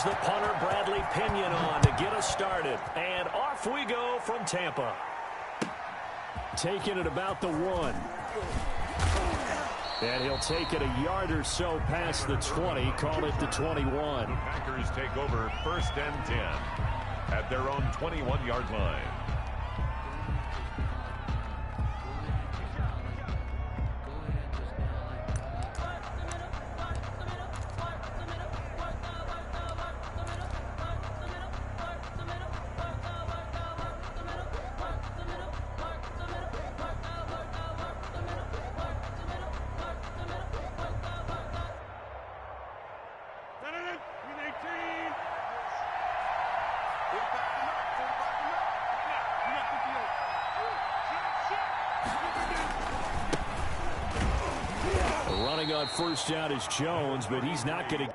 brings the punter, Bradley Pinion, on to get us started. And off we go from Tampa. Taking it about the 1. And he'll take it a yard or so past the 20, call it the 21. The Packers take over 1st and 10 at their own 21-yard line. Running on 1st down is Jones, but he's not going to.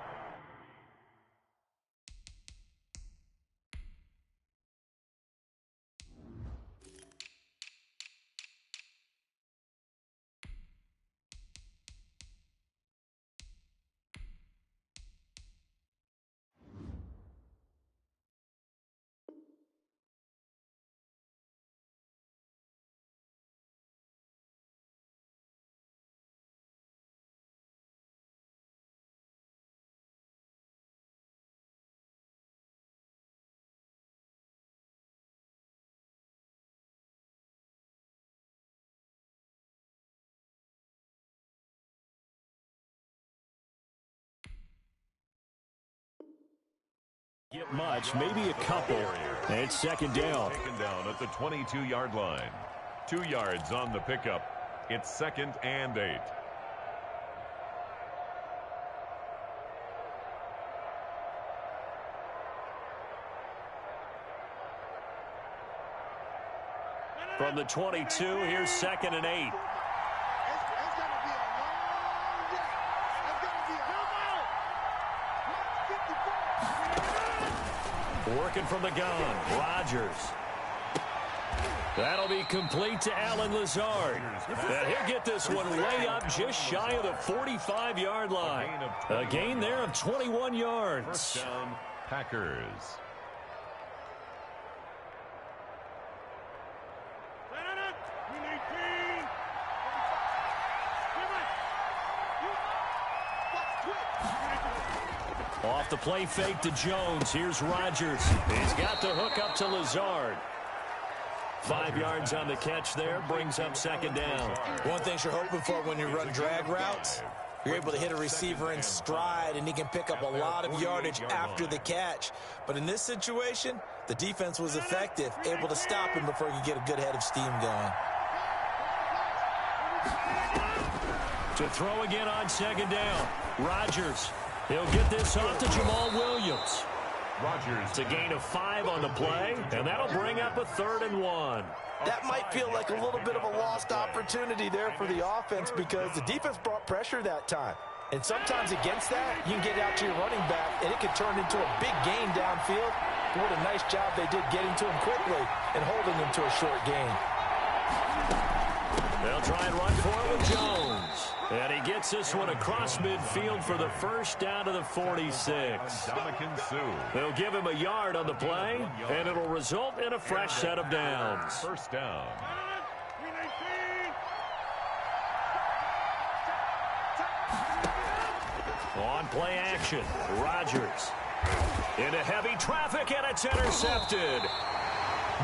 Get much, maybe a couple. And it's 2nd down. Taken down at the 22-yard line. 2 yards on the pickup. It's 2nd and 8. From the 22, here's 2nd and 8. Working from the gun, Rodgers. That'll be complete to Allen Lazard. And he'll get this one way up just shy of the 45-yard line. A gain there of 21 yards. 1st down, Packers. Off the play fake to Jones. Here's Rodgers. He's got the hook up to Lazard. 5 yards on the catch there. Brings up 2nd down. One thing you're hoping for when you run drag routes, you're able to hit a receiver in stride, and he can pick up a lot of yardage after the catch. But in this situation, the defense was effective, able to stop him before he could get a good head of steam going. To throw again on 2nd down. Rodgers. He'll get this off to Jamal Williams. Rodgers to gain of 5 on the play, and that'll bring up a 3rd and 1. That might feel like a little bit of a lost opportunity there for the offense because the defense brought pressure that time. And sometimes against that, you can get out to your running back, and it can turn into a big gain downfield. What a nice job they did getting to him quickly and holding him to a short gain. They'll try and run for it with Jones. And he gets this one across midfield for the 1st down to the 46. They'll give him a yard on the play, and it'll result in a fresh set of downs. 1st down. On play action, Rodgers. Into heavy traffic, and it's intercepted.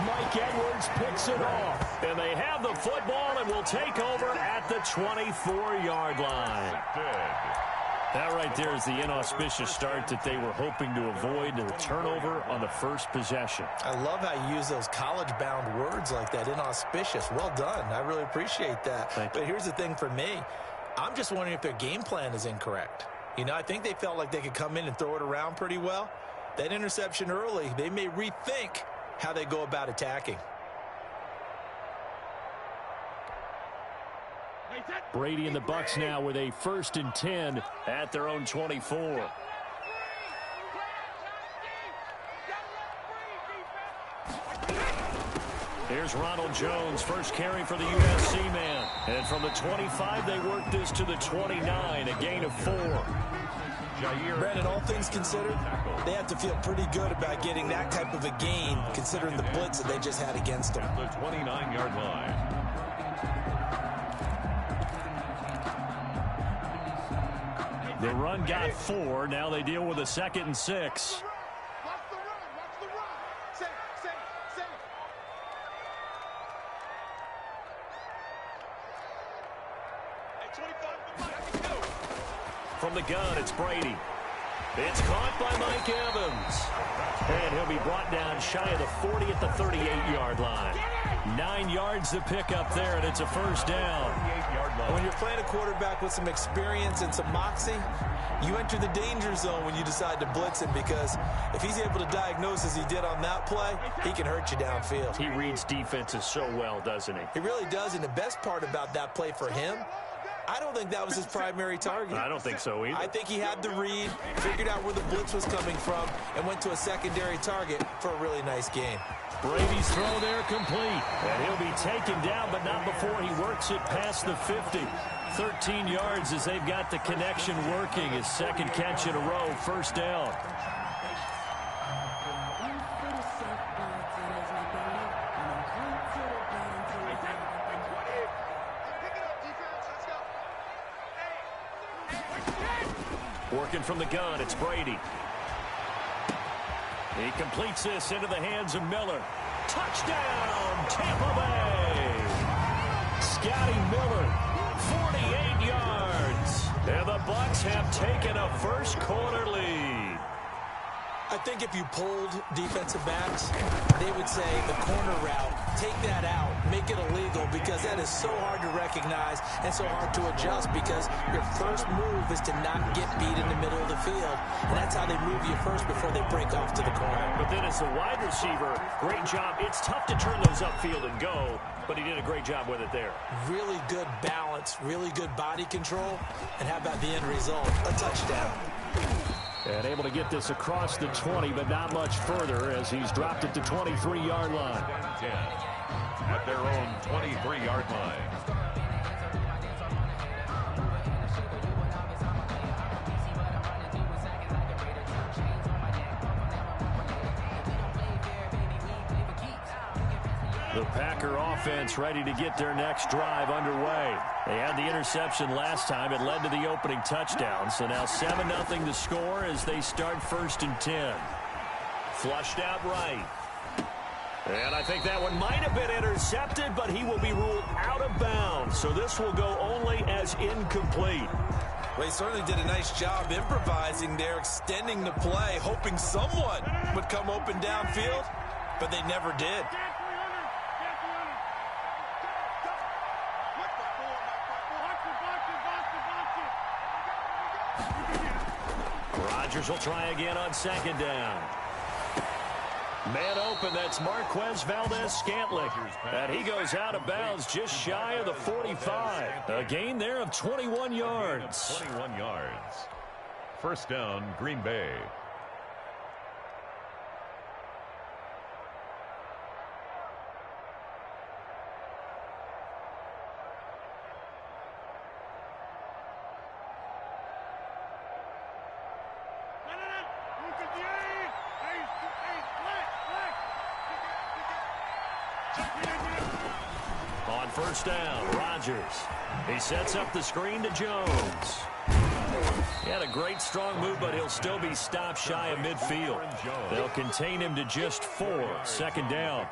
Mike Edwards picks it off. And they have the football and will take over at the 24-yard line. That right there is the inauspicious start that they were hoping to avoid, the turnover on the first possession. I love how you use those college-bound words like that, inauspicious. Well done. I really appreciate that. But here's the thing for me. I'm just wondering if their game plan is incorrect. You know, I think they felt like they could come in and throw it around pretty well. That interception early, they may rethink how they go about attacking. Brady and the Bucs now with a 1st and 10 at their own 24. Here's Ronald Jones, first carry for the USC man. And from the 25, they work this to the 29, a gain of 4. Brandon, all things considered, they have to feel pretty good about getting that type of a gain, considering the blitz that they just had against them. The 29-yard line. The run got 4. Now they deal with a 2nd and 6. From the gun, it's Brady. It's caught by Mike Evans. And he'll be brought down shy of the 40 at the 38-yard line. 9 yards to pick up there, and it's a first down. When you're playing a quarterback with some experience and some moxie, you enter the danger zone when you decide to blitz him, because if he's able to diagnose as he did on that play, he can hurt you downfield. He reads defenses so well, doesn't he? He really does, and the best part about that play for him, I don't think that was his primary target. I don't think so either. I think he had the read, figured out where the blitz was coming from, and went to a secondary target for a really nice gain. Brady's throw there complete. And he'll be taken down, but not before he works it past the 50. 13 yards as they've got the connection working. His second catch in a row, first down. Working from the gun, it's Brady. He completes this into the hands of Miller. Touchdown, Tampa Bay! Scotty Miller, 48 yards. And the Bucs have taken a first quarter lead. I think if you polled defensive backs, they would say the corner route, take that out, make it illegal, because that is so hard to recognize and so hard to adjust, because your first move is to not get beat in the middle of the field. And that's how they move you first before they break off to the corner. But then as a wide receiver, great job. It's tough to turn those upfield and go, but he did a great job with it there. Really good balance, really good body control. And how about the end result? A touchdown. And able to get this across the 20, but not much further as he's dropped it to 23-yard line. 10 at their own 23-yard line. The Packer offense ready to get their next drive underway. They had the interception last time. It led to the opening touchdown. So now 7-0 to score as they start 1st and 10. Flushed out right. And I think that one might have been intercepted, but he will be ruled out of bounds. So this will go only as incomplete. Well, he certainly did a nice job improvising there, extending the play, hoping someone would come open downfield, but they never did. Rodgers will try again on 2nd down. Man open, that's Marquez Valdes-Scantling. And he goes out of bounds just shy of the 45. A gain there of 21 yards. 21 yards. First down, Green Bay. On first down, Rodgers. He sets up the screen to Jones. He had a great strong move, but he'll still be stopped shy of midfield. They'll contain him to just 4. 2nd down.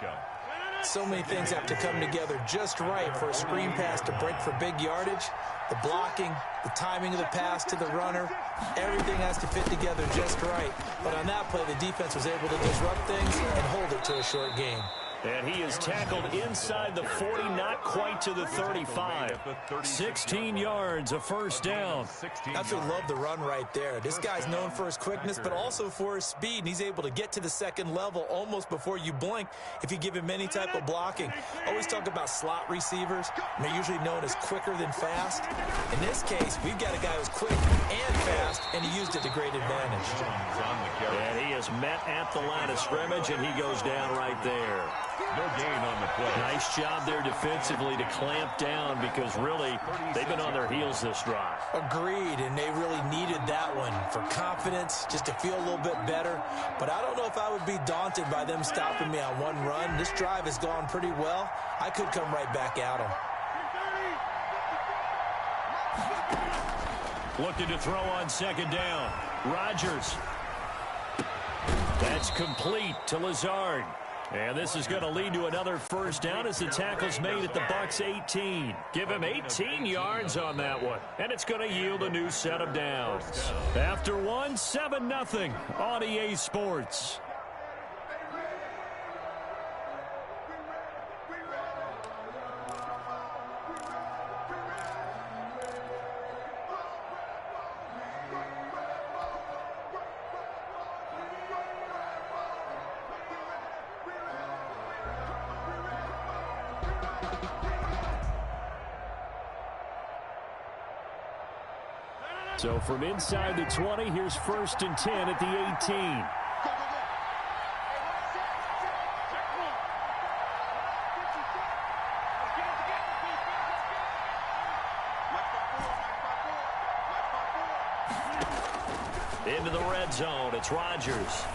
So many things have to come together just right for a screen pass to break for big yardage. The blocking, the timing of the pass to the runner, everything has to fit together just right. But on that play, the defense was able to disrupt things and hold it to a short gain. And he is tackled inside the 40, not quite to the 35. 16 yards, a first down. Absolutely love the run right there. This guy's known for his quickness, but also for his speed. And he's able to get to the second level almost before you blink if you give him any type of blocking. Always talk about slot receivers. And they're usually known as quicker than fast. In this case, we've got a guy who's quick and fast, and he used it to great advantage. And he just met at the line of scrimmage, and he goes down right there. No gain on the play. Nice job there defensively to clamp down because really they've been on their heels this drive. Agreed, and they really needed that one for confidence, just to feel a little bit better. But I don't know if I would be daunted by them stopping me on one run. This drive has gone pretty well. I could come right back at them. Looking to throw on second down. Rodgers. That's complete to Lazard. And this is going to lead to another first down as the tackle's made at the Bucs 18. Give him 18 yards on that one. And it's going to yield a new set of downs. After one, 7-0 on EA Sports. So from inside the 20, here's 1st and 10 at the 18. Into the red zone, it's Rodgers.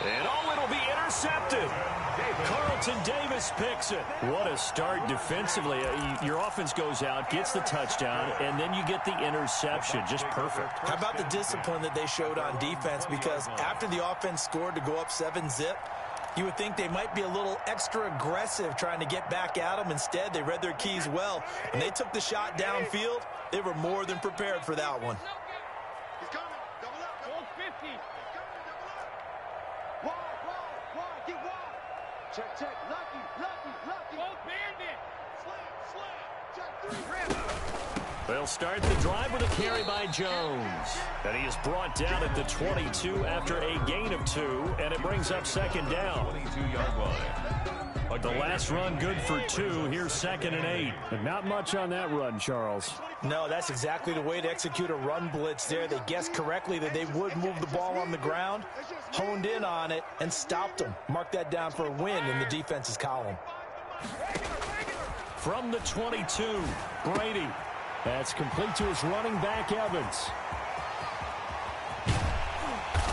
And it'll be intercepted. Carlton Davis picks it. What a start defensively. Your offense goes out, gets the touchdown, and then you get the interception. Just perfect. How about the discipline that they showed on defense? Because after the offense scored to go up 7-zip, you would think they might be a little extra aggressive trying to get back at them. Instead, they read their keys well. When they took the shot downfield, they were more than prepared for that one. He's coming. Double up. Goal 50. He's coming. Double up. Wide. Get wide. Check. Lucky. Go bandit. Slam. Check 3. They'll start the drive with a carry by Jones. And he is brought down at the 22 after a gain of 2, and it brings up second down. 22-yard line. The last run good for 2. Here's 2nd and 8. But not much on that run, Charles. No, that's exactly the way to execute a run blitz there. They guessed correctly that they would move the ball on the ground, honed in on it, and stopped them. Mark that down for a win in the defense's column. From the 22, Brady. That's complete to his running back, Evans.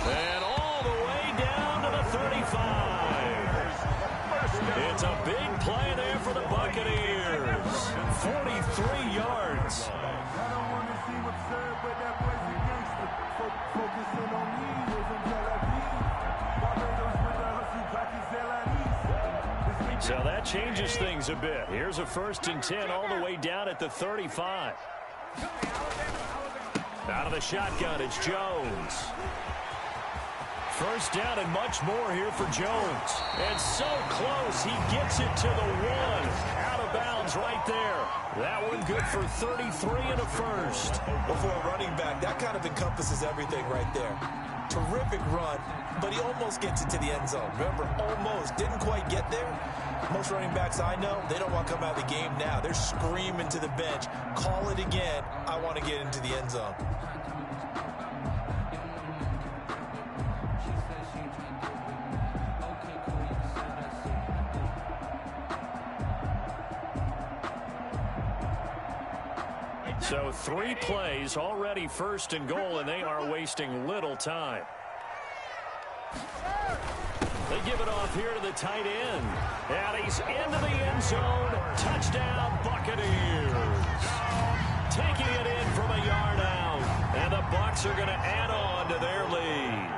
And all the way down to the 35. It's a big play there for the Buccaneers. 43 yards. So that changes things a bit. Here's a 1st and 10 all the way down at the 35. Out of the shotgun, it's Jones. First down and much more here for Jones. And so close, he gets it to the 1. Out of bounds right there. That one good for 33 and a first. Well, for a running back, that kind of encompasses everything right there. Terrific run, but he almost gets it to the end zone. Remember, almost. Didn't quite get there. Most running backs I know, they don't want to come out of the game now. They're screaming to the bench, call it again. I want to get into the end zone. So 3 plays, already 1st and goal, and they are wasting little time. They give it off here to the tight end. And he's into the end zone. Touchdown, Buccaneers. Taking it in from a yard out. And the Bucs are going to add on to their lead.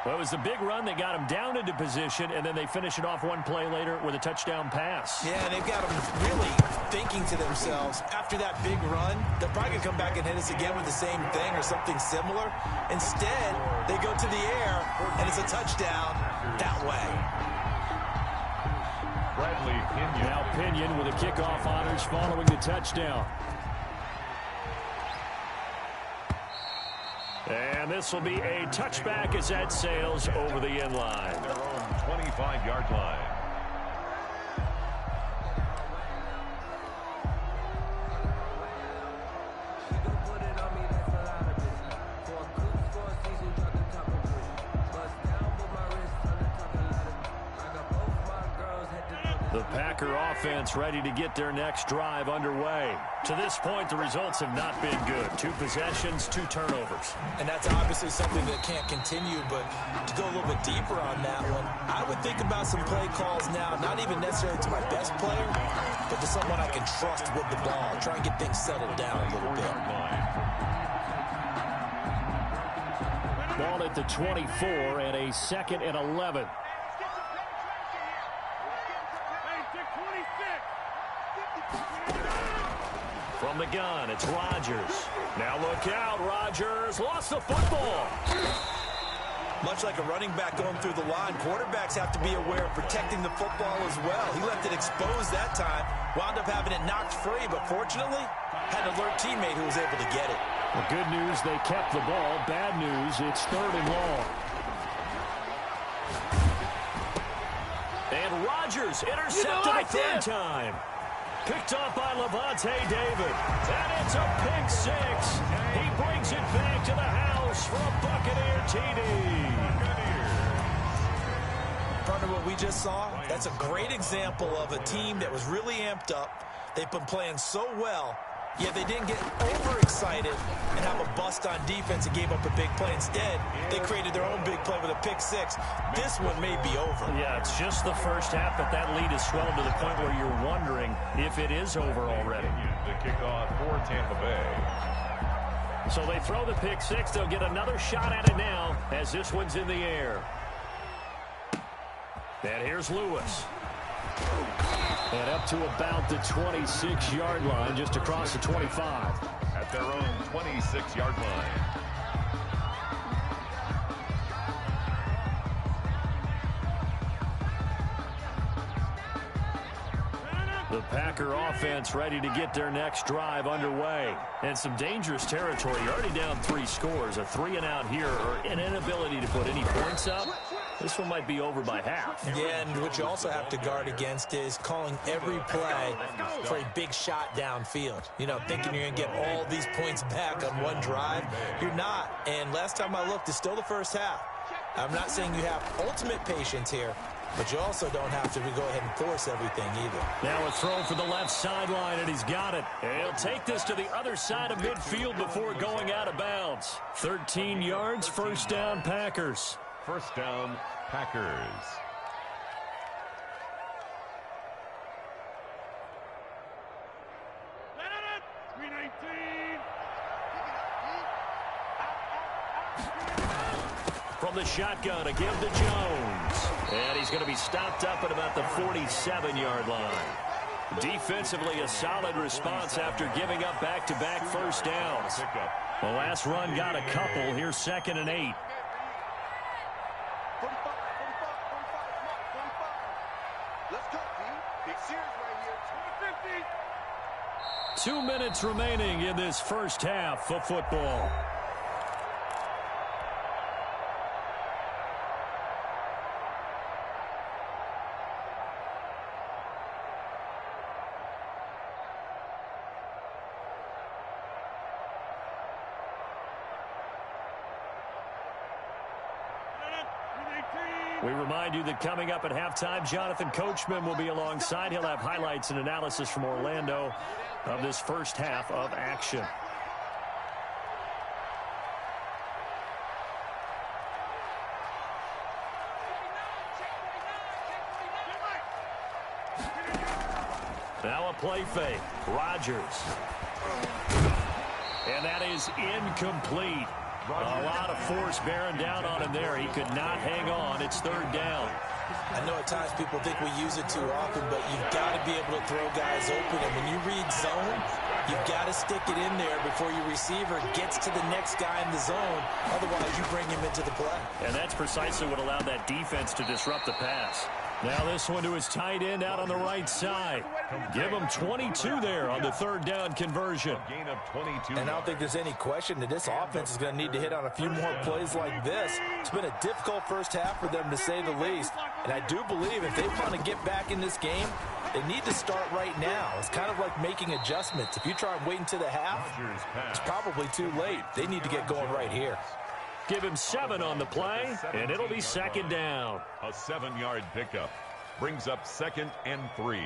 Well, it was the big run that got them down into position, and then they finish it off one play later with a touchdown pass. Yeah, they've got them really thinking to themselves, after that big run, they're probably going to come back and hit us again with the same thing or something similar. Instead, they go to the air, and it's a touchdown that way. Bradley Pinion. Now Pinion with the kickoff honors following the touchdown. And this will be a touchback as that sails over the end line. Their own 25-yard line. The Packer offense ready to get their next drive underway. To this point, the results have not been good. 2 possessions, 2 turnovers. And that's obviously something that can't continue, but to go a little bit deeper on that one, I would think about some play calls now, not even necessarily to my best player, but to someone I can trust with the ball. Try and get things settled down a little bit. Ball at the 24 and a 2nd and 11. From the gun, it's Rodgers. Now look out, Rodgers lost the football. Much like a running back going through the line, quarterbacks have to be aware of protecting the football as well. He left it exposed that time, wound up having it knocked free, but fortunately, had an alert teammate who was able to get it. Well, good news, they kept the ball. Bad news, it's 3rd and long. And Rodgers intercepted a 3rd time. Picked up by Levante David. And it's a pick 6. He brings it back to the house for a Buccaneer TD. Partner, what we just saw, that's a great example of a team that was really amped up. They've been playing so well, yet they didn't get overexcited and have a bust on defense and gave up a big play. Instead, they created their own big play with a pick 6. This one may be over. Yeah, it's just the first half, but that lead is swelled to the point where you're wondering if it is over already. The kickoff for Tampa Bay. So they throw the pick 6. They'll get another shot at it now as this one's in the air. And here's Lewis. And up to about the 26-yard line, just across the 25. At their own 26-yard line. The Packer offense ready to get their next drive underway. And some dangerous territory. You're already down 3 scores. A 3-and-out here or an inability to put any points up. This one might be over by half. Yeah, and what you also have to guard against is calling every play for a big shot downfield. You know, thinking you're going to get all these points back on one drive. You're not. And last time I looked, it's still the first half. I'm not saying you have ultimate patience here, but you also don't have to go ahead and force everything either. Now a throw for the left sideline, and he's got it. And he'll take this to the other side of midfield before going out of bounds. 13 yards, 1st down, Packers. 1st down, Packers. From the shotgun, a give to Jones. And he's going to be stopped up at about the 47-yard line. Defensively, a solid response after giving up back-to-back 1st downs. The last run got a couple. Here's 2nd and 8. 45. Let's go, team. Big series right here. 50. 2 minutes remaining in this first half of football. We remind you that coming up at halftime, Jonathan Coachman will be alongside. He'll have highlights and analysis from Orlando of this first half of action. Now a play fake. Rodgers. And that is incomplete. A lot of force bearing down on him there. He could not hang on. It's 3rd down. I know at times people think we use it too often, but you've got to be able to throw guys open. And when you read zone, you've got to stick it in there before your receiver gets to the next guy in the zone. Otherwise, you bring him into the play. And that's precisely what allowed that defense to disrupt the pass. Now this one to his tight end out on the right side. Give him 22 there on the 3rd down conversion. Gain of 22. And I don't think there's any question that this offense is going to need to hit on a few more plays like this. It's been a difficult first half for them, to say the least. And I do believe if they want to get back in this game, they need to start right now. It's kind of like making adjustments. If you try and wait until the half, it's probably too late. They need to get going right here. Give him 7 on the play, and it'll be 2nd down. A 7-yard pickup. brings up 2nd and 3.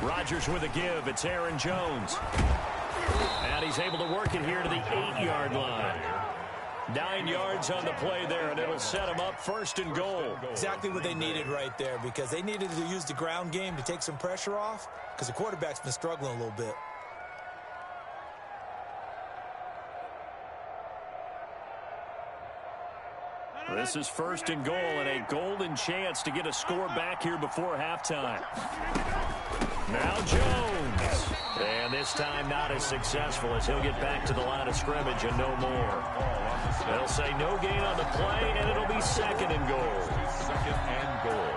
Rodgers with a give. It's Aaron Jones. And he's able to work it here to the 8-yard line. 9 yards on the play there, and it'll set him up 1st and goal. Exactly what they needed right there, because they needed to use the ground game to take some pressure off, because the quarterback's been struggling a little bit. This is 1st and goal, and a golden chance to get a score back here before halftime. Now Jones. And this time not as successful, as he'll get back to the line of scrimmage and no more. They'll say no gain on the play, and it'll be 2nd and goal. 2nd and goal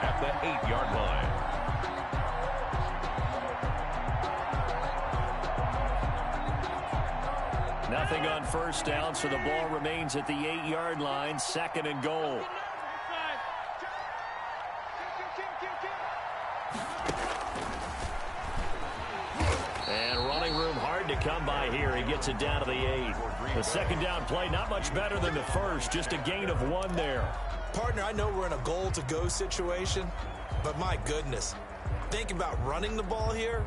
at the 8-yard line. Nothing on 1st down, so the ball remains at the 8-yard line. 2nd and goal. And running room hard to come by here. He gets it down to the 8. The 2nd down play, not much better than the 1st. Just a gain of 1 there. Partner, I know we're in a goal-to-go situation, but my goodness, think about running the ball here.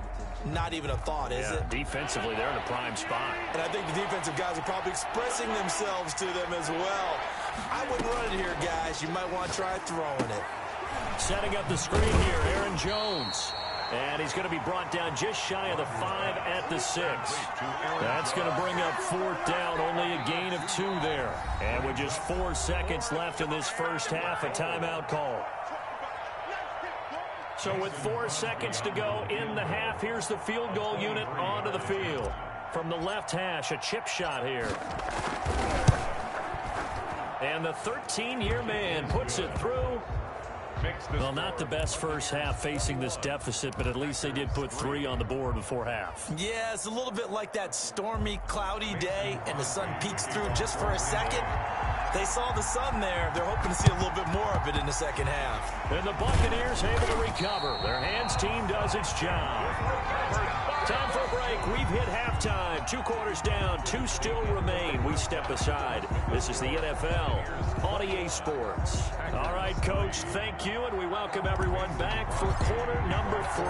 Not even a thought, is it? Defensively, they're in a prime spot. And I think the defensive guys are probably expressing themselves to them as well. I wouldn't run it here, guys. You might want to try throwing it. Setting up the screen here, Aaron Jones. And he's going to be brought down just shy of the 5 at the 6. That's going to bring up 4th down, only a gain of 2 there. And with just 4 seconds left in this first half, a timeout call. So with 4 seconds to go in the half, here's the field goal unit onto the field. From the left hash, a chip shot here. And the 13-year man puts it through. Well, not the best first half facing this deficit, but at least they did put 3 on the board before half. Yeah, it's a little bit like that stormy, cloudy day, and the sun peeks through just for a second. They saw the sun there. They're hoping to see a little bit more of it in the second half. And the Buccaneers able to recover. Their hands team does its job. Time for a break. We've hit halftime. 2 quarters down. 2 still remain. We step aside. This is the NFL on EA Sports. All right, Coach, thank you, and we welcome everyone back for quarter number 3.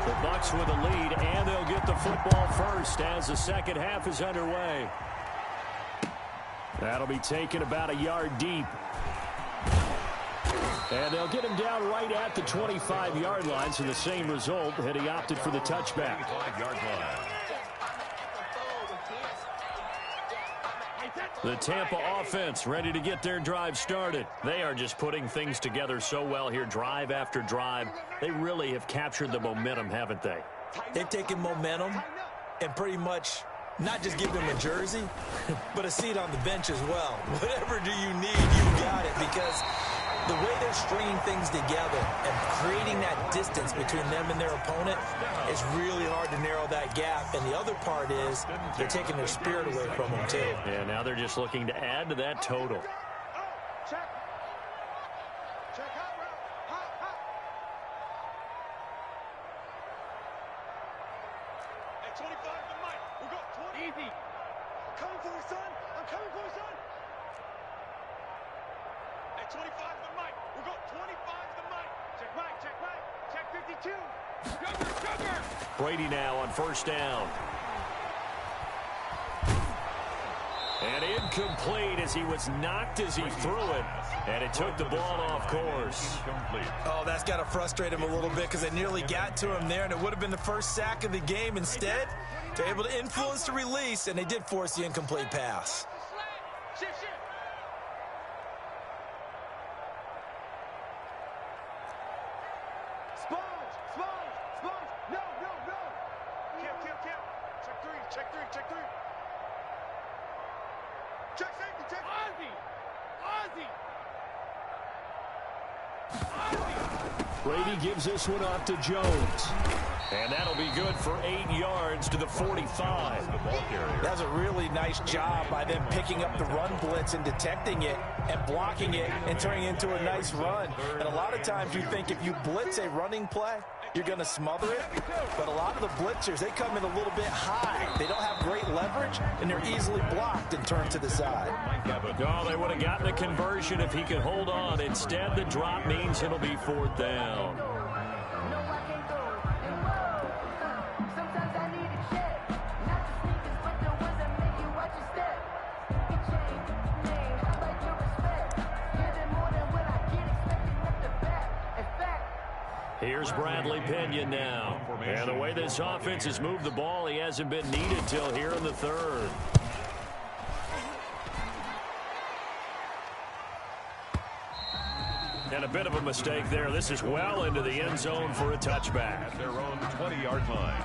The Bucs with a lead, and they'll get the football first as the second half is underway. That'll be taken about a yard deep. And they'll get him down right at the 25-yard line, so the same result, and he opted for the touchback. 25-yard line. The Tampa offense ready to get their drive started. They are just putting things together so well here, drive after drive. They really have captured the momentum, haven't they? They've taken momentum and pretty much not just give them a jersey, but a seat on the bench as well. Whatever do you need, you got it, because the way they're stringing things together and creating that distance between them and their opponent is really hard to narrow that gap. And the other part is they're taking their spirit away from them, too. Yeah, now they're just looking to add to that total. Brady now on first down. And incomplete as he was knocked as he threw it. And it took the ball off course. Oh, that's got to frustrate him a little bit because they nearly got to him there, and it would have been the first sack of the game. Instead, they're able to influence the release, and they did force the incomplete pass. Brady gives this one off to Jones. And that'll be good for 8 yards to the 45. That was a really nice job by them picking up the run blitz and detecting it and blocking it and turning it into a nice run. And a lot of times you think if you blitz a running play, you're going to smother it. But a lot of the blitzers, they come in a little bit high. They don't have great leverage, and they're easily blocked and turned to the side. Oh, they would have gotten the conversion if he could hold on. Instead, the drop means it'll be 4th down. Here's Bradley Pinion now. And the way this offense has moved the ball, he hasn't been needed till here in the 3rd. And a bit of a mistake there. This is well into the end zone for a touchback. At their own 20-yard line.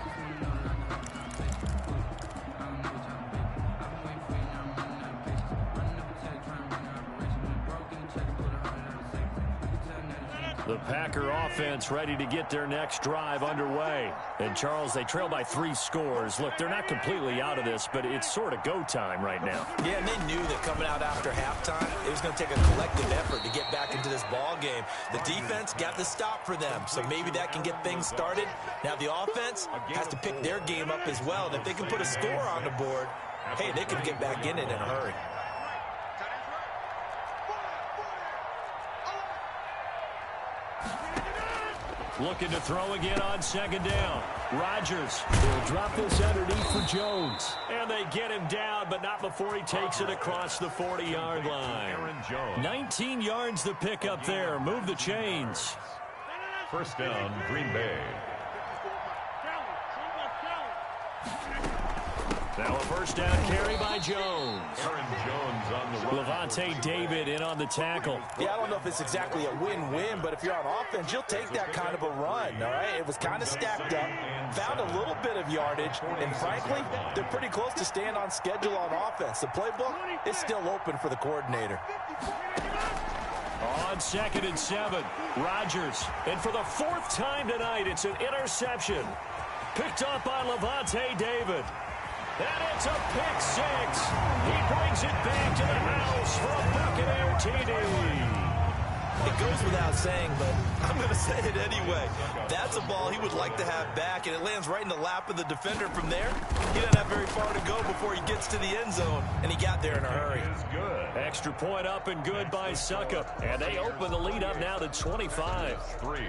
The Packer offense ready to get their next drive underway. And, Charles, they trail by 3 scores. Look, they're not completely out of this, but it's sort of go time right now. Yeah, and they knew that coming out after halftime, it was going to take a collective effort to get back into this ball game. The defense got the stop for them, so maybe that can get things started. Now the offense has to pick their game up as well. And if they can put a score on the board, hey, they can get back in it in a hurry. Looking to throw again on 2nd down. Rodgers will drop this underneath for Jones. And they get him down, but not before he takes it across the 40-yard line. 19 yards to pick up there. Move the chains. 1st down, Green Bay. Now a 1st down carry by Jones. Aaron Jones on the run. Levante David in on the tackle. Yeah, I don't know if it's exactly a win-win, but if you're on offense, you'll take that kind of a run, all right? It was kind of stacked up, found a little bit of yardage, and frankly, they're pretty close to staying on schedule on offense. The playbook is still open for the coordinator. On 2nd and 7, Rodgers. And for the 4th time tonight, it's an interception. Picked up by Levante David. And it's a pick 6. He brings it back to the house for a Buccaneer TD. It goes without saying, but I'm going to say it anyway. That's a ball he would like to have back, and it lands right in the lap of the defender from there. He doesn't have very far to go before he gets to the end zone, and he got there in a hurry. Extra point up and good by Succop. And they open the lead up now to 25-3.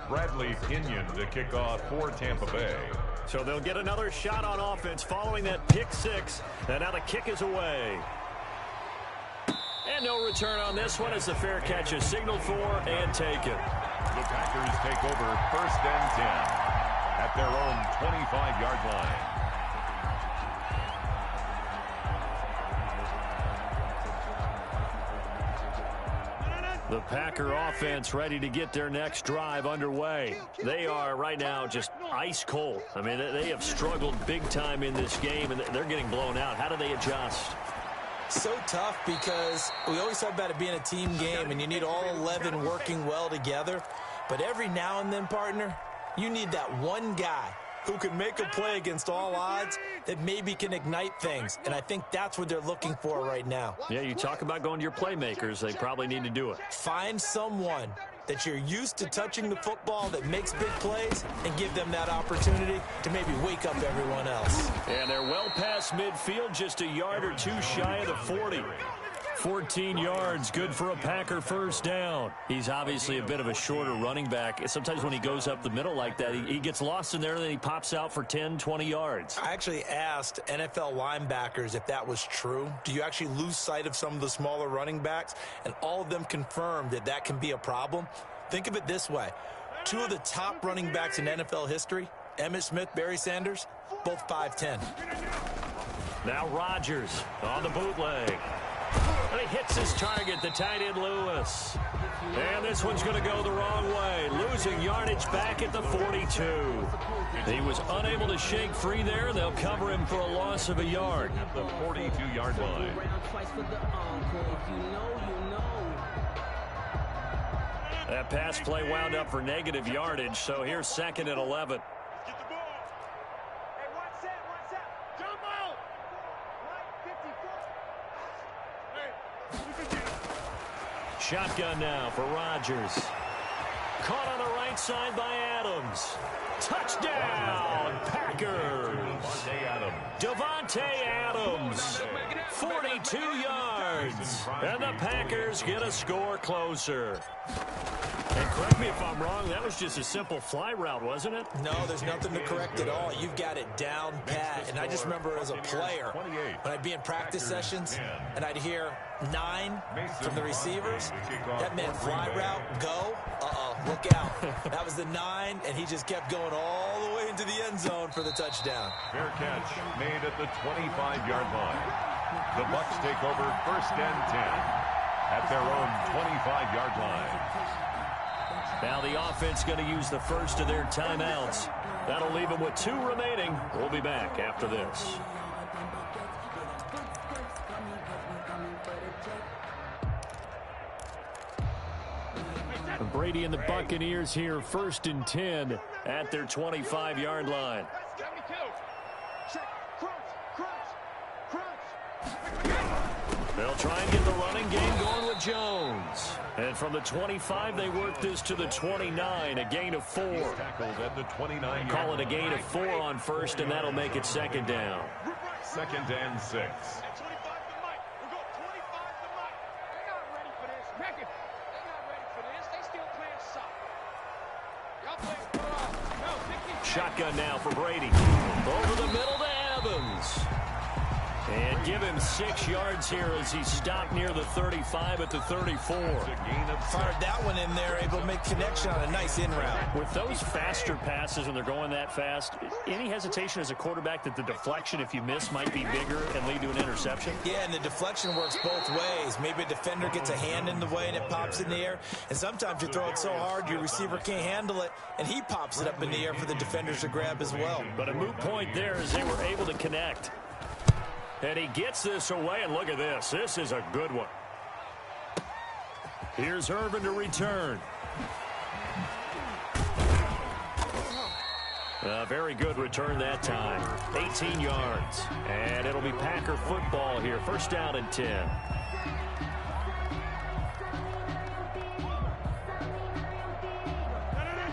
Bradley Pinion to kick off for Tampa Bay. So they'll get another shot on offense following that pick 6. And now the kick is away. And no return on this one as the fair catch is signaled for and taken. The Packers take over 1st and 10 at their own 25-yard line. The Packer offense ready to get their next drive underway. They are right now just ice cold. I mean, they have struggled big time in this game, and they're getting blown out. How do they adjust? So tough because we always talk about it being a team game, and you need all 11 working well together. But every now and then, partner, you need that one guy who can make a play against all odds that maybe can ignite things. And I think that's what they're looking for right now. Yeah, you talk about going to your playmakers. They probably need to do it. Find someone that you're used to touching the football that makes big plays and give them that opportunity to maybe wake up everyone else. And they're well past midfield, just a yard or two shy of the 40. 14 yards, good for a Packer 1st down. He's obviously a bit of a shorter running back. Sometimes when he goes up the middle like that, he gets lost in there, and then he pops out for 10, 20 yards. I actually asked NFL linebackers if that was true. Do you actually lose sight of some of the smaller running backs? And all of them confirmed that that can be a problem. Think of it this way. 2 of the top running backs in NFL history, Emmitt Smith, Barry Sanders, both 5'10". Now Rodgers on the bootleg. And he hits his target, the tight end Lewis. And this one's going to go the wrong way. Losing yardage back at the 42. He was unable to shake free there. They'll cover him for a loss of a yard. At the 42-yard line. That pass play wound up for negative yardage, so here's 2nd and 11. Shotgun now for Rodgers. Caught on the right side by Adams. Touchdown, Packers. Davante Adams, 42 yards. And the Packers get a score closer. And correct me if I'm wrong, that was just a simple fly route, wasn't it? No, there's nothing to correct at all. You've got it down pat. And I just remember as a player, when I'd be in practice sessions and I'd hear 9 from the receivers, that meant fly route, go, look out. That was the 9, and he just kept going all the way into the end zone for the touchdown. Fair catch made at the 25-yard line. The Bucs take over 1st and 10 at their own 25-yard line. Now the offense going to use the first of their timeouts. That'll leave them with 2 remaining. We'll be back after this. Brady and the Buccaneers here, 1st and 10 at their 25-yard line. They'll try and get the running game going with Jones. And from the 25, they work this to the 29, a gain of 4. Tackled at the 29. Call it a gain of 4 on 1st, and that'll make it 2nd down. 2nd and 6. Shotgun now for Brady. Over the middle to Evans. And give him 6 yards here as he stopped near the 35 at the 34. Fired that one in there, able to make connection on a nice in route. With those faster passes when they're going that fast, any hesitation as a quarterback that the deflection, if you miss, might be bigger and lead to an interception? Yeah, and the deflection works both ways. Maybe a defender gets a hand in the way and it pops in the air. And sometimes you throw it so hard your receiver can't handle it, and he pops it up in the air for the defenders to grab as well. But a moot point there as they were able to connect. And he gets this away, and look at this. This is a good one. Here's Irvin to return. A very good return that time. 18 yards. And it'll be Packer football here. 1st down and 10.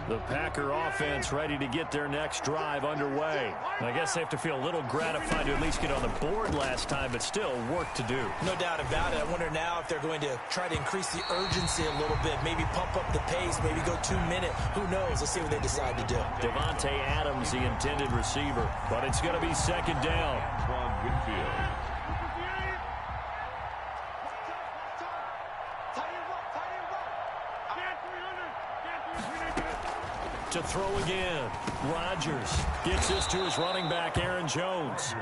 The Packer offense ready to get their next drive underway. I guess they have to feel a little gratified to at least get on the board last time, but still work to do. No doubt about it. I wonder now if they're going to try to increase the urgency a little bit, maybe pump up the pace, maybe go 2 minute. Who knows? Let's see what they decide to do. Davante Adams, the intended receiver, but it's going to be 2nd down. Winfield. To throw again. Rodgers gets this to his running back, Aaron Jones.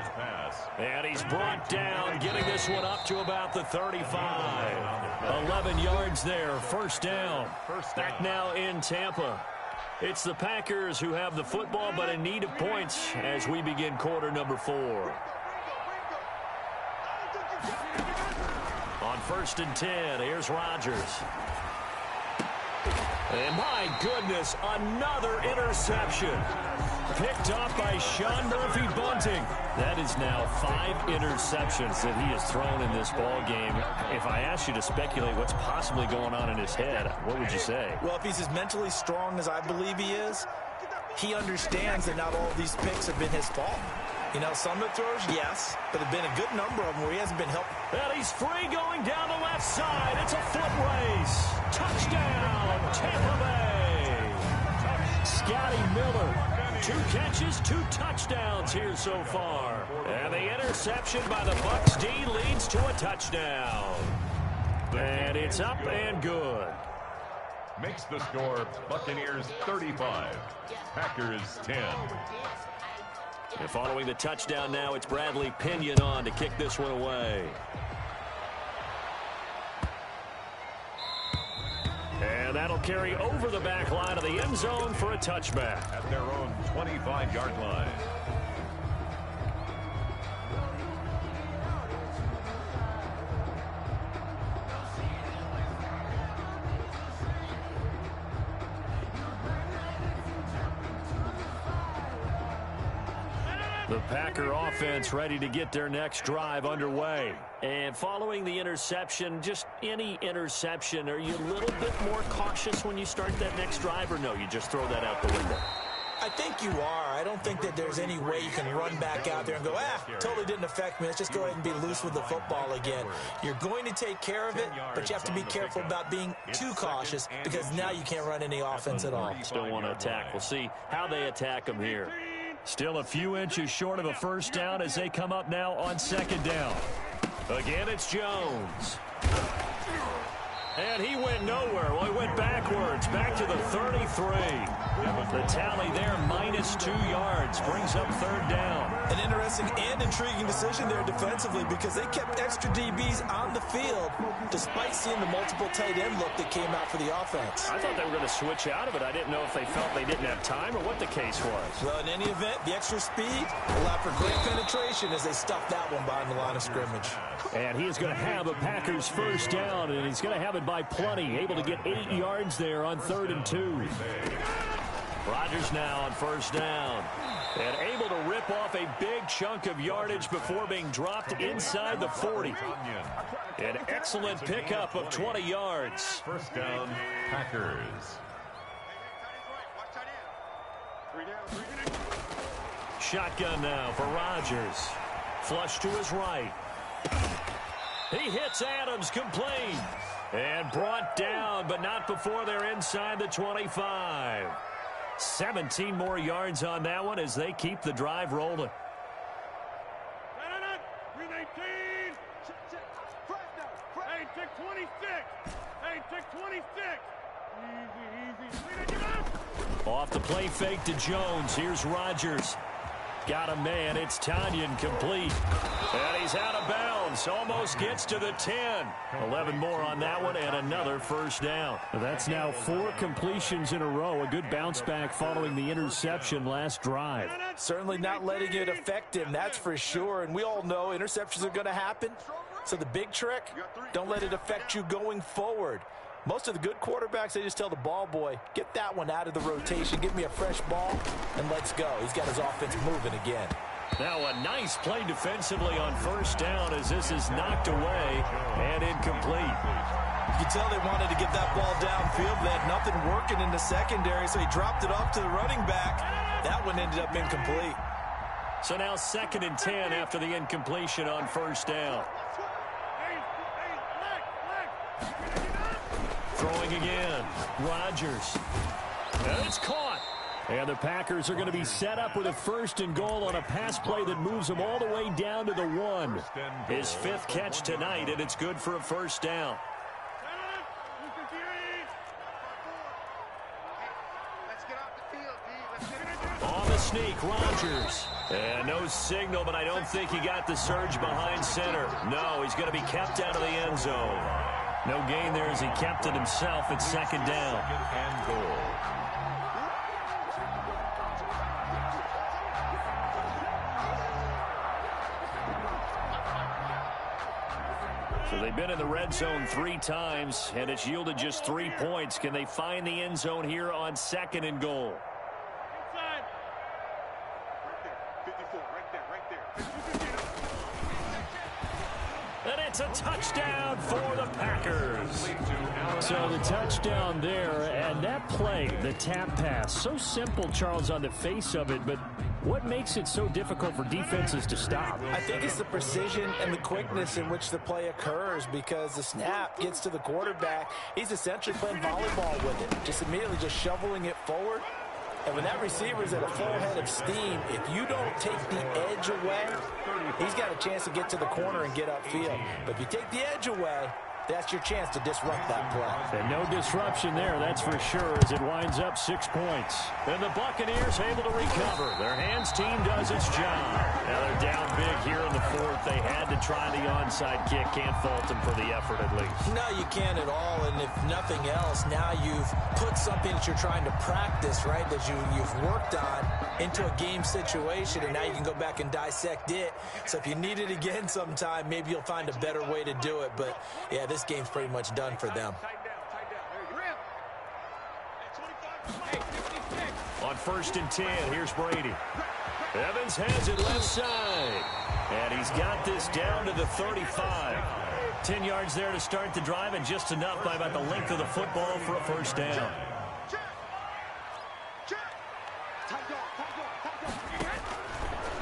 And he's brought down, getting this one up to about the 35. 11 yards there, 1st down. Back now in Tampa. It's the Packers who have the football, but in need of points as we begin quarter number 4. On 1st and 10, here's Rodgers. And my goodness, another interception. Picked off by Sean Murphy-Bunting. That is now 5 interceptions that he has thrown in this ball game. If I asked you to speculate what's possibly going on in his head, what would you say? Well, if he's as mentally strong as I believe he is, he understands that not all of these picks have been his fault. You know, some of the throws, yes, but there have been a good number of them where he hasn't been helped. And he's free going down the left side. It's a foot race. Touchdown, Tampa Bay. Scotty Miller, 2 catches, 2 touchdowns here so far. And the interception by the Bucs D leads to a touchdown. And it's up and good. Makes the score Buccaneers 35, Packers 10. And following the touchdown now, it's Bradley Pinion on to kick this one away. And that'll carry over the back line of the end zone for a touchback. At their own 25-yard line. The Packer offense ready to get their next drive underway. And following the interception, just any interception, are you a little bit more cautious when you start that next drive, or no, you just throw that out the window? I think you are. I don't think that there's any way you can run back out there and go, totally didn't affect me. Let's just go ahead and be loose with the football again. You're going to take care of it, but you have to be careful about being too cautious because now you can't run any offense at all. Still want to attack. We'll see how they attack them here. Still a few inches short of a first down as they come up now on second down. Again, it's Jones. And he went nowhere. Well, he went backwards, back to the 33. The tally there, -2 yards, brings up third down. An interesting and intriguing decision there defensively because they kept extra DBs on the field despite seeing the multiple tight end look that came out for the offense. I thought they were going to switch out of it. I didn't know if they felt they didn't have time or what the case was. Well, in any event, the extra speed allowed for great penetration as they stuffed that one behind the line of scrimmage. And he is going to have a Packers first down, and he's going to have it by plenty, able to get 8 yards there on 3rd and 2. Rodgers now on first down, and able to rip off a big chunk of yardage before being dropped inside the 40. An excellent pickup of 20 yards. First down, Packers. Shotgun now for Rodgers. Flush to his right. He hits Adams complete. And brought down, but not before they're inside the 25. 17 more yards on that one as they keep the drive rolling. Hey, take 26. Hey, take 26. Easy. Off the play fake to Jones. Here's Rodgers. Got a man. It's Tanyan complete. And he's out of bounds. Almost gets to the 10. 11 more on that one and another first down. That's now 4 completions in a row. A good bounce back following the interception last drive. Certainly not letting it affect him, that's for sure. And we all know interceptions are going to happen. So the big trick, don't let it affect you going forward. Most of the good quarterbacks, they just tell the ball boy, get that one out of the rotation, give me a fresh ball, and let's go. He's got his offense moving again. Now a nice play defensively on first down as this is knocked away and incomplete. You can tell they wanted to get that ball downfield. They had nothing working in the secondary, so he dropped it off to the running back. That one ended up incomplete. So now 2nd and 10 after the incompletion on first down. Throwing again. Rodgers. And it's caught. And the Packers are going to be set up with a 1st and goal on a pass play that moves them all the way down to the 1. His 5th catch tonight, and it's good for a first down. On the sneak, Rodgers. And no signal, but I don't think he got the surge behind center. No, he's going to be kept out of the end zone. No gain there as he kept it himself at 2nd down. 2nd and goal. So they've been in the red zone 3 times, and it's yielded just 3 points. Can they find the end zone here on 2nd and goal? Inside. Right there. 54, right there. And it's a touchdown for the Packers. So the touchdown there, and that play, the tap pass, so simple, Charles, on the face of it, but what makes it so difficult for defenses to stop? I think it's the precision and the quickness in which the play occurs because the snap gets to the quarterback. He's essentially playing volleyball with it, just immediately just shoveling it forward. And when that receiver is at a full head of steam, if you don't take the edge away, he's got a chance to get to the corner and get upfield. But if you take the edge away, that's your chance to disrupt that play. And no disruption there, that's for sure, as it winds up 6 points. And the Buccaneers able to recover. Their hands team does its job. Now they're down big here in the 4th. They had to try the onside kick. Can't fault them for the effort at least. No, you can't at all. And if nothing else, now you've put something that you're trying to practice, right, that you've worked on into a game situation, and now you can go back and dissect it. So if you need it again sometime, maybe you'll find a better way to do it. But, yeah, this game's pretty much done for them. On 1st and 10, here's Brady. Evans has it left side. And he's got this down to the 35. 10 yards there to start the drive, and just enough by about the length of the football for a first down.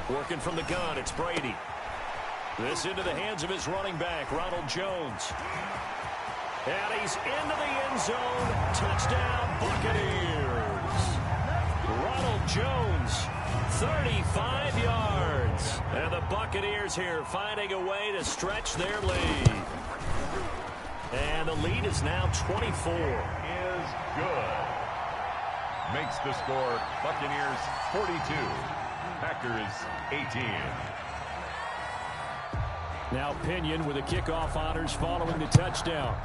Working from the gun, it's Brady. This into the hands of his running back, Ronald Jones. And he's into the end zone. Touchdown, Buccaneers. Ronald Jones, 35 yards. And the Buccaneers here finding a way to stretch their lead. And the lead is now 24. Is good. Makes the score Buccaneers 42. Packers 18. Now Pinion with the kickoff honors following the touchdown.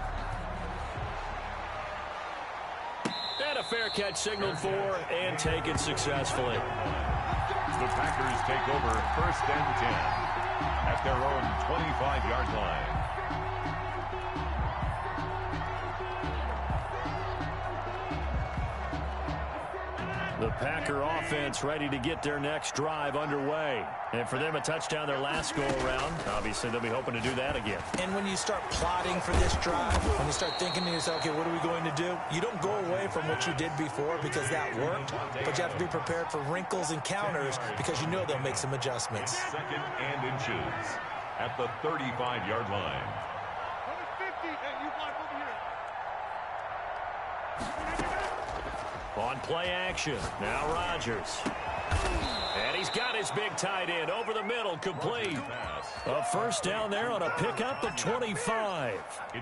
And a fair catch signaled for and taken successfully. The Packers take over first and 10 at their own 25-yard line. The Packer offense ready to get their next drive underway. And for them, a touchdown their last go-around. Obviously, they'll be hoping to do that again. And when you start plotting for this drive, when you start thinking to yourself, okay, what are we going to do? You don't go away from what you did before because that worked, but you have to be prepared for wrinkles and counters because you know they'll make some adjustments. Second and inches at the 35-yard line. On play action, now Rodgers. And he's got his big tight end over the middle, complete. A first down there on a pickup at 25.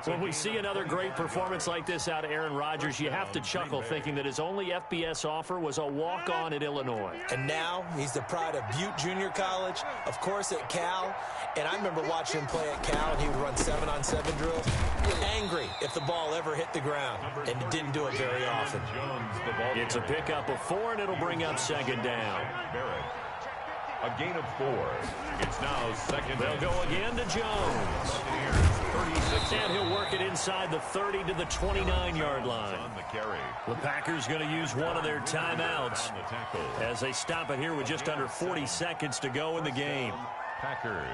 When we see another great performance like this out of Aaron Rodgers, you have to chuckle thinking that his only FBS offer was a walk-on at Illinois. And now he's the pride of Butte Junior College, of course at Cal. And I remember watching him play at Cal, and he would run 7-on-7 drills. Angry if the ball ever hit the ground, and he didn't do it very often. It's a pickup of 4, and it'll bring up second down. A gain of 4. It's now second. They'll go again to Jones. 36. And he'll work it inside the 30 to the 29-yard line. On the carry. The Packers going to use one of their timeouts as they stop it here with just under 40 seconds to go in the game. Packers.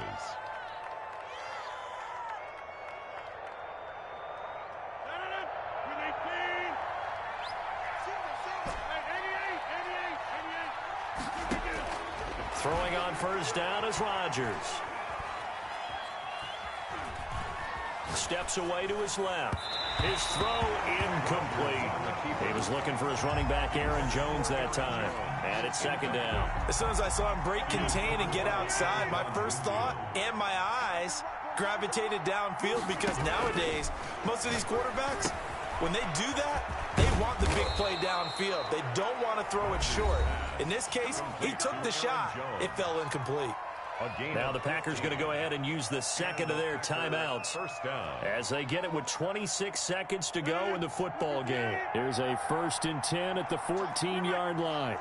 Throwing on first down is Rodgers. Steps away to his left. His throw incomplete. He was looking for his running back, Aaron Jones, that time. And it's second down. As soon as I saw him break contain and get outside, my first thought and my eyes gravitated downfield because nowadays, most of these quarterbacks, when they do that, they want the big play downfield. They don't want to throw it short. In this case, he took the shot. It fell incomplete. Now the Packers going to go ahead and use the second of their timeouts First down. as they get it with 26 seconds to go in the football game. Here's a 1st and 10 at the 14-yard line.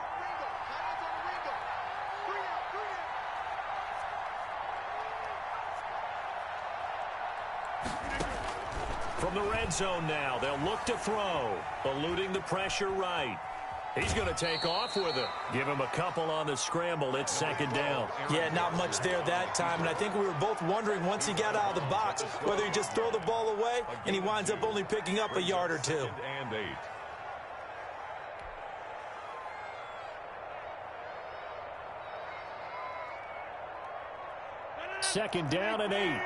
From the red zone now, they'll look to throw, eluding the pressure right. He's going to take off with it. Give him a couple on the scramble. It's second down. Yeah, not much there that time, and I think we were both wondering once he got out of the box whether he just throw the ball away and he winds up only picking up a yard or two. And 8. Second down and 8.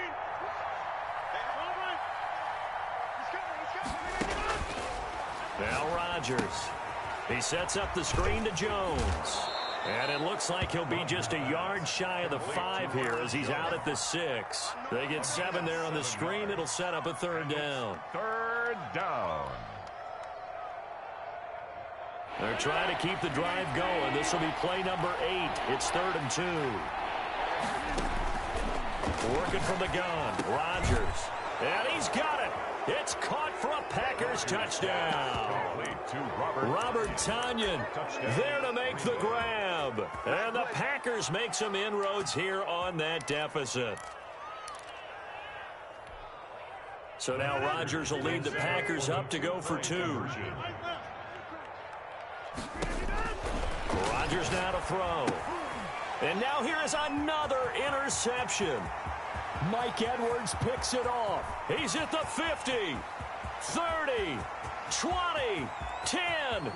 Now Rodgers. He sets up the screen to Jones. And it looks like he'll be just a yard shy of the 5 here as he's out at the 6. They get 7 there on the screen. It'll set up a third down. Third down. They're trying to keep the drive going. This will be play number 8. It's 3rd and 2. Working from the gun. Rodgers. And he's got it. It's caught for a Packers touchdown. Robert Tonyan there to make the grab. And the Packers make some inroads here on that deficit. So now Rodgers will lead the Packers up to go for 2. Rodgers now to throw. And now here is another interception. Mike Edwards picks it off. He's at the 50, 30, 20, 10.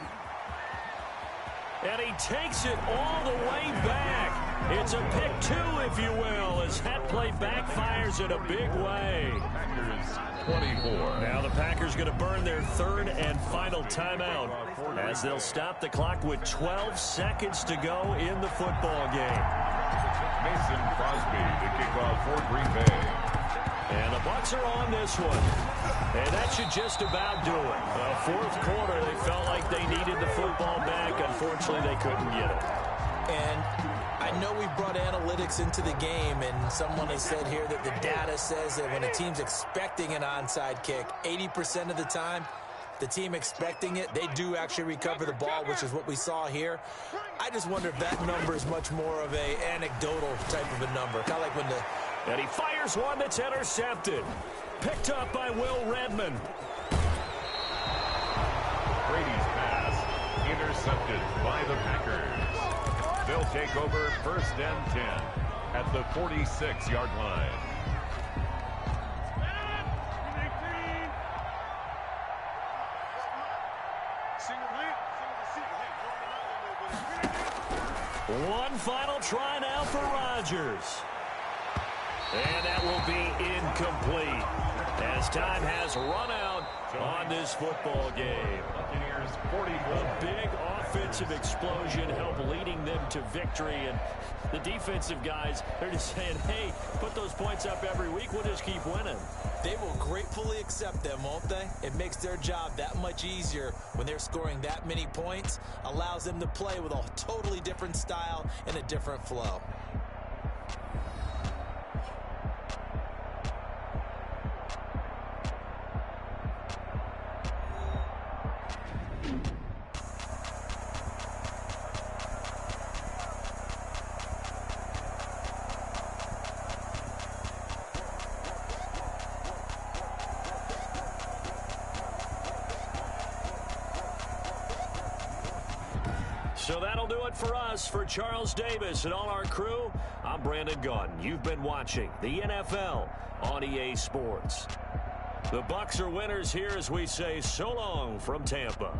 And he takes it all the way back. It's a pick two, if you will, as that play backfires in a big way. Packers 24. Now the Packers going to burn their third and final timeout as they'll stop the clock with 12 seconds to go in the football game. Mason Crosby to kick off for Green Bay. And the Bucs are on this one. And that should just about do it. Fourth quarter, they felt like they needed the football back. Unfortunately, they couldn't get it. And I know we brought analytics into the game, and someone has said here that the data says that when a team's expecting an onside kick, 80% of the time, the team expecting it, they do actually recover the ball, which is what we saw here. I just wonder if that number is much more of a anecdotal type of a number. Kind of like when the... And he fires one that's intercepted. Picked up by Will Redmond. Brady's pass intercepted by the Packers. They'll take over first and 10 at the 46-yard line. One final try now for Rodgers. And that will be incomplete as time has run out on this football game. Buccaneers 44. A big offensive explosion helped leading them to victory. And the defensive guys, they're just saying, hey, put those points up every week. We'll just keep winning. They will gratefully accept them, won't they? It makes their job that much easier when they're scoring that many points. Allows them to play with a totally different style and a different flow. So that'll do it for us. For Charles Davis and all our crew, I'm Brandon Gaudin. You've been watching the NFL on EA Sports. The Bucs are winners here as we say so long from Tampa.